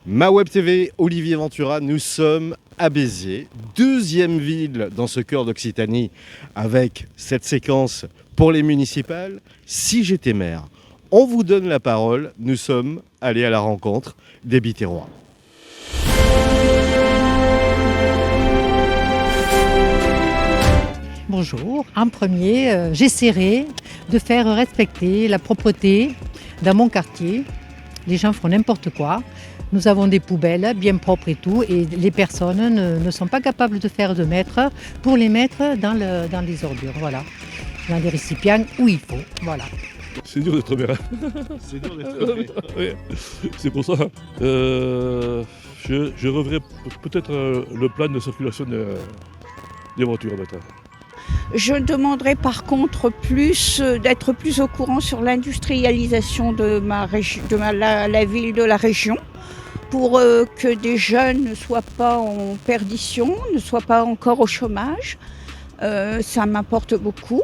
Ma Web TV, Olivier Ventura, nous sommes à Béziers, deuxième ville dans ce cœur d'Occitanie, avec cette séquence pour les municipales. Si j'étais maire, on vous donne la parole, nous sommes allés à la rencontre des Biterrois. Bonjour. En premier, j'essaierai de faire respecter la propreté dans mon quartier. Les gens font n'importe quoi. Nous avons des poubelles bien propres et tout, et les personnes ne sont pas capables de faire de mètres pour les mettre dans les ordures, voilà. Dans des récipients où il faut, voilà. C'est dur d'être maire. C'est dur d'être maire. Oui, c'est pour ça. Je reverrai peut-être le plan de circulation des voitures maintenant. Je demanderai par contre d'être plus au courant sur l'industrialisation de la ville, de la région, pour que des jeunes ne soient pas en perdition, ne soient pas encore au chômage. Ça m'importe beaucoup.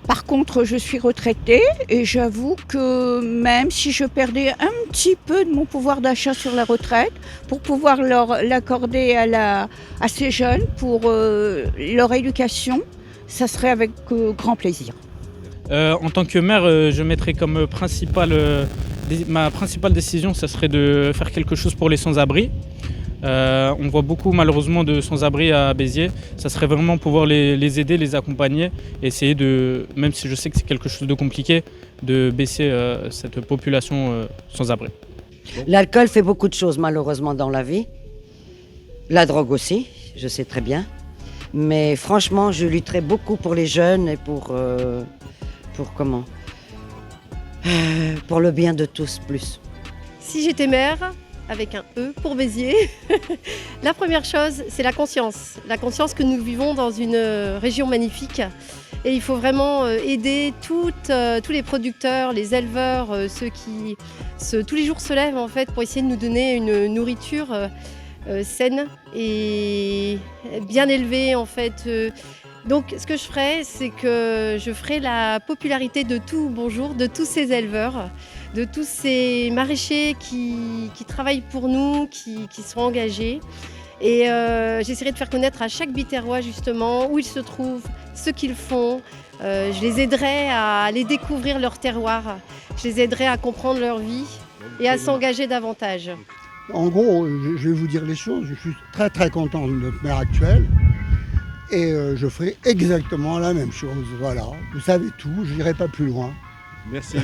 Par contre, je suis retraitée et j'avoue que même si je perdais un petit peu de mon pouvoir d'achat sur la retraite, pour pouvoir l'accorder à ces jeunes pour leur éducation, ça serait avec grand plaisir. En tant que maire, je mettrais comme ma principale décision, ça serait de faire quelque chose pour les sans-abri. On voit beaucoup malheureusement de sans-abri à Béziers. Ça serait vraiment pouvoir les aider, les accompagner, et essayer de, même si je sais que c'est quelque chose de compliqué, de baisser cette population sans-abri. L'alcool fait beaucoup de choses malheureusement dans la vie. La drogue aussi, je sais très bien. Mais franchement, je lutterai beaucoup pour les jeunes et pour le bien de tous plus. Si j'étais maire, avec un E pour Béziers, la première chose, c'est la conscience. La conscience que nous vivons dans une région magnifique. Et il faut vraiment aider tous les producteurs, les éleveurs, ceux qui tous les jours se lèvent en fait, pour essayer de nous donner une nourriture saine et bien élevée en fait. Donc ce que je ferai, c'est que je ferai la popularité de tous ces éleveurs, de tous ces maraîchers qui travaillent pour nous, qui sont engagés. Et j'essaierai de faire connaître à chaque Biterrois justement où ils se trouvent, ce qu'ils font. Je les aiderai à aller découvrir leur terroir, je les aiderai à comprendre leur vie et à s'engager davantage. En gros, je vais vous dire les choses, je suis très très content de notre maire actuel et je ferai exactement la même chose, voilà. Vous savez tout, je n'irai pas plus loin. Merci.